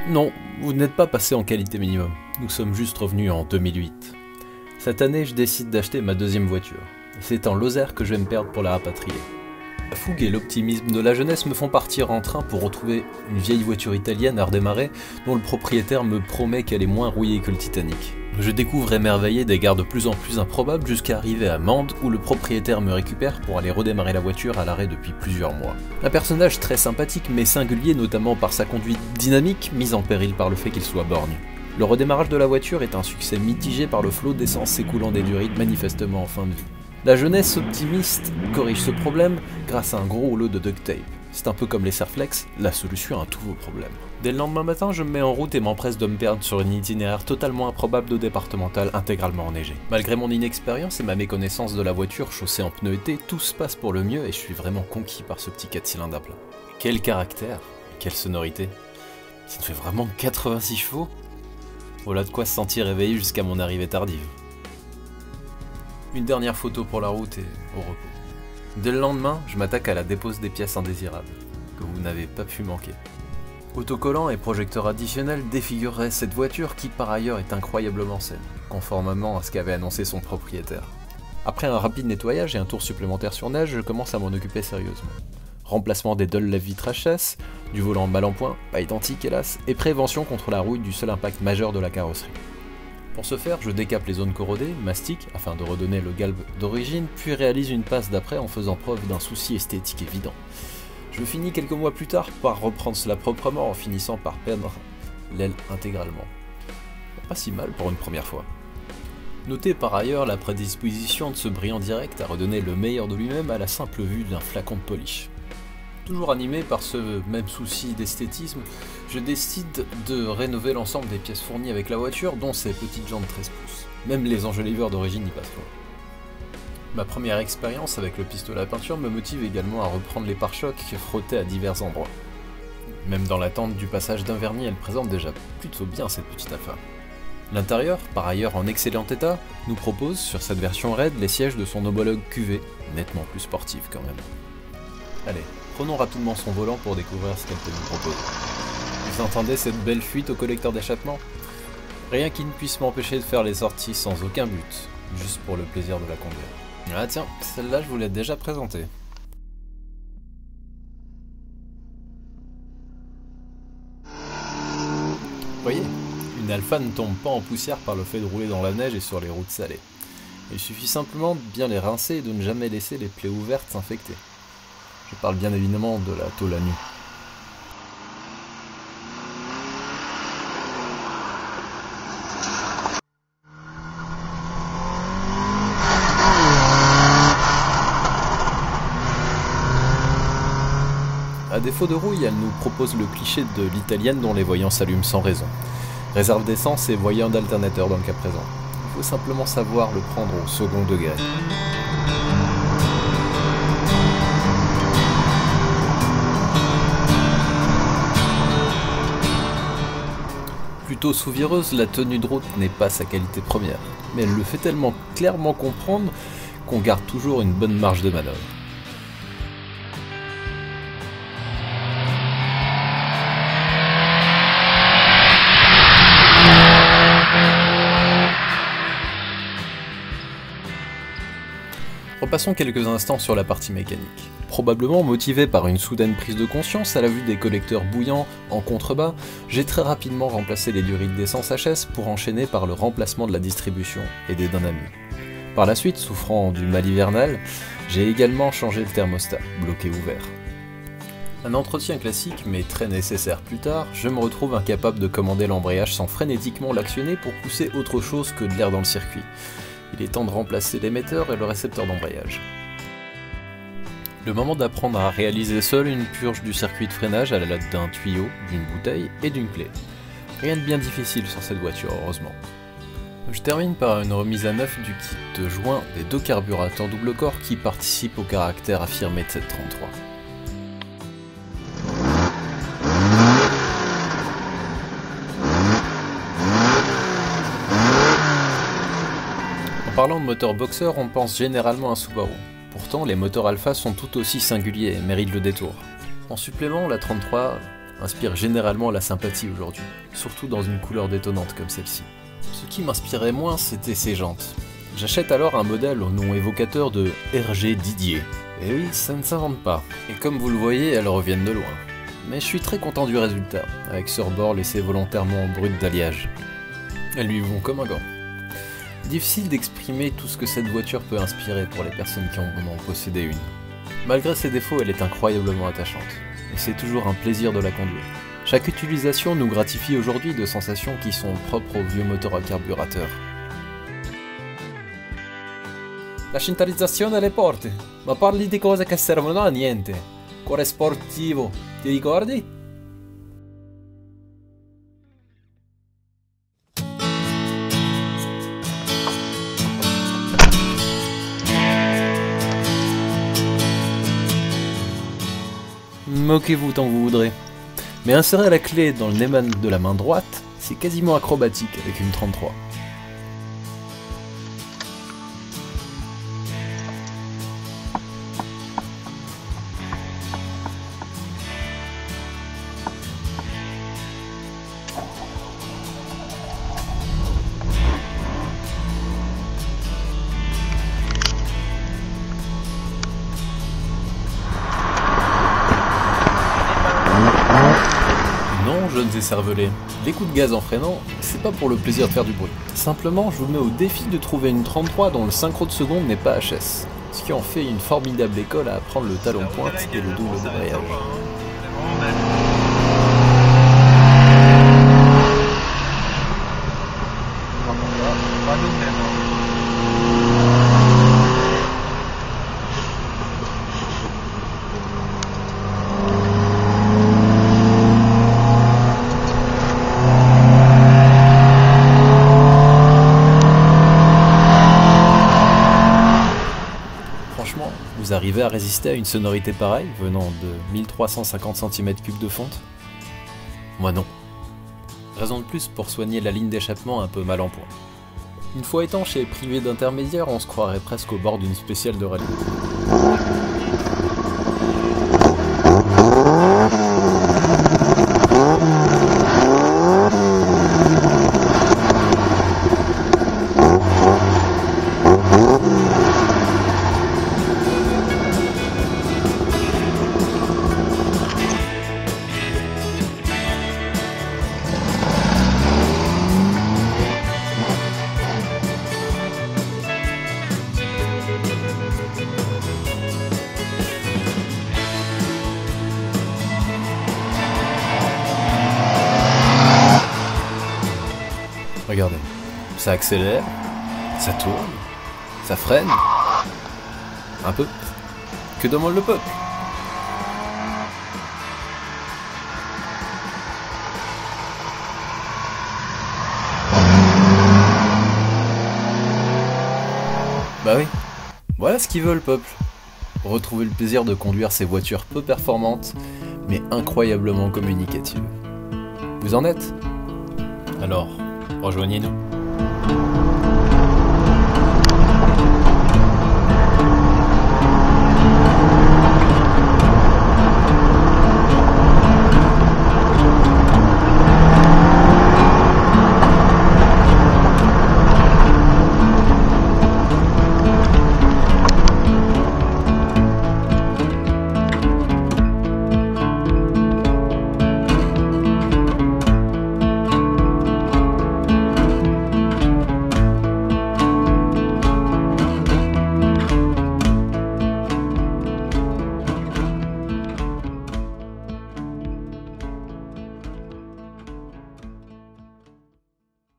Non, vous n'êtes pas passé en qualité minimum. Nous sommes juste revenus en 2008. Cette année, je décide d'acheter ma deuxième voiture. C'est en Lozère que je vais me perdre pour la rapatrier. La fougue et l'optimisme de la jeunesse me font partir en train pour retrouver une vieille voiture italienne à redémarrer dont le propriétaire me promet qu'elle est moins rouillée que le Titanic. Je découvre émerveillé des gares de plus en plus improbables jusqu'à arriver à Mende où le propriétaire me récupère pour aller redémarrer la voiture à l'arrêt depuis plusieurs mois. Un personnage très sympathique mais singulier notamment par sa conduite dynamique mise en péril par le fait qu'il soit borgne. Le redémarrage de la voiture est un succès mitigé par le flot d'essence s'écoulant des durites manifestement en fin de vie. La jeunesse optimiste corrige ce problème grâce à un gros rouleau de duct tape. C'est un peu comme les Serflex, la solution à tous vos problèmes. Dès le lendemain matin, je me mets en route et m'empresse de me perdre sur une itinéraire totalement improbable de départemental intégralement enneigée. Malgré mon inexpérience et ma méconnaissance de la voiture chaussée en pneus été, tout se passe pour le mieux et je suis vraiment conquis par ce petit 4 cylindres à plat. Quel caractère, quelle sonorité. Ça ne fait vraiment 86 chevaux. Voilà de quoi se sentir éveillé jusqu'à mon arrivée tardive. Une dernière photo pour la route et au repos. Dès le lendemain, je m'attaque à la dépose des pièces indésirables, que vous n'avez pas pu manquer. Autocollant et projecteur additionnel défigureraient cette voiture qui par ailleurs est incroyablement saine, conformément à ce qu'avait annoncé son propriétaire. Après un rapide nettoyage et un tour supplémentaire sur neige, je commence à m'en occuper sérieusement. Remplacement des dulles lave-vitre HS, du volant mal en point, pas identique hélas, et prévention contre la rouille du seul impact majeur de la carrosserie. Pour ce faire, je décape les zones corrodées, mastique, afin de redonner le galbe d'origine, puis réalise une passe d'après en faisant preuve d'un souci esthétique évident. Je finis quelques mois plus tard par reprendre cela proprement en finissant par perdre l'aile intégralement. Pas si mal pour une première fois. Notez par ailleurs la prédisposition de ce brillant direct à redonner le meilleur de lui-même à la simple vue d'un flacon de polish. Toujours animé par ce même souci d'esthétisme, je décide de rénover l'ensemble des pièces fournies avec la voiture, dont ces petites jantes 13 pouces. Même les enjoliveurs d'origine y passent loin. Ma première expérience avec le pistolet à peinture me motive également à reprendre les pare-chocs frottés à divers endroits. Même dans l'attente du passage d'un vernis, elle présente déjà plutôt bien cette petite affaire. L'intérieur, par ailleurs en excellent état, nous propose, sur cette version raide, les sièges de son homologue QV, nettement plus sportive quand même. Allez, prenons rapidement son volant pour découvrir ce qu'elle peut nous proposer. Vous entendez cette belle fuite au collecteur d'échappement? Rien qui ne puisse m'empêcher de faire les sorties sans aucun but, juste pour le plaisir de la conduire. Ah tiens, celle-là je vous l'ai déjà présentée. Voyez, une Alpha ne tombe pas en poussière par le fait de rouler dans la neige et sur les routes salées. Il suffit simplement de bien les rincer et de ne jamais laisser les plaies ouvertes s'infecter. Je parle bien évidemment de la tôle à nu. A défaut de rouille, elle nous propose le cliché de l'italienne dont les voyants s'allument sans raison. Réserve d'essence et voyant d'alternateur dans le cas présent. Il faut simplement savoir le prendre au second degré. Plutôt souvireuse, la tenue de route n'est pas sa qualité première, mais elle le fait tellement clairement comprendre qu'on garde toujours une bonne marge de manœuvre. Repassons quelques instants sur la partie mécanique. Probablement motivé par une soudaine prise de conscience à la vue des collecteurs bouillants en contrebas, j'ai très rapidement remplacé les durites d'essence HS pour enchaîner par le remplacement de la distribution et des dynamiques. Par la suite, souffrant du mal hivernal, j'ai également changé le thermostat, bloqué ouvert. Un entretien classique mais très nécessaire plus tard, je me retrouve incapable de commander l'embrayage sans frénétiquement l'actionner pour pousser autre chose que de l'air dans le circuit. Il est temps de remplacer l'émetteur et le récepteur d'embrayage. Le moment d'apprendre à réaliser seul une purge du circuit de freinage à l'aide d'un tuyau, d'une bouteille et d'une clé. Rien de bien difficile sur cette voiture, heureusement. Je termine par une remise à neuf du kit de joint des deux carburateurs double corps qui participent au caractère affirmé de cette 33. En parlant de moteur boxer, on pense généralement à Subaru. Pourtant, les moteurs Alpha sont tout aussi singuliers et méritent le détour. En supplément, la 33 inspire généralement la sympathie aujourd'hui, surtout dans une couleur détonnante comme celle-ci. Ce qui m'inspirait moins, c'était ses jantes. J'achète alors un modèle au nom évocateur de RG Didier. Et oui, ça ne s'invente pas. Et comme vous le voyez, elles reviennent de loin. Mais je suis très content du résultat, avec ce rebord laissé volontairement brut d'alliage. Elles lui vont comme un gant. Difficile d'exprimer tout ce que cette voiture peut inspirer pour les personnes qui en ont possédé une. Malgré ses défauts, elle est incroyablement attachante, et c'est toujours un plaisir de la conduire. Chaque utilisation nous gratifie aujourd'hui de sensations qui sont propres aux vieux moteurs à carburateur. La centralizzazione delle porte, ma parli di cose che servono a niente. Cuore sportivo, ti ricordi? Moquez-vous tant que vous voudrez. Mais insérer la clé dans le Neumann de la main droite, c'est quasiment acrobatique avec une 33. Jeunes et cervelés, les coups de gaz en freinant, c'est pas pour le plaisir de faire du bruit. Simplement, je vous mets au défi de trouver une 33 dont le synchro de seconde n'est pas HS, ce qui en fait une formidable école à apprendre le talon pointe et le double débrayage. Franchement, vous arrivez à résister à une sonorité pareille, venant de 1350 cm3 de fonte? Moi non. Raison de plus pour soigner la ligne d'échappement un peu mal en point. Une fois étanche et privé d'intermédiaire, on se croirait presque au bord d'une spéciale de rallye. Regardez, ça accélère, ça tourne, ça freine, un peu. Que demande le peuple? Bah oui, voilà ce qu'il veut le peuple. Retrouver le plaisir de conduire ces voitures peu performantes, mais incroyablement communicatives. Vous en êtes? Alors, rejoignez-nous.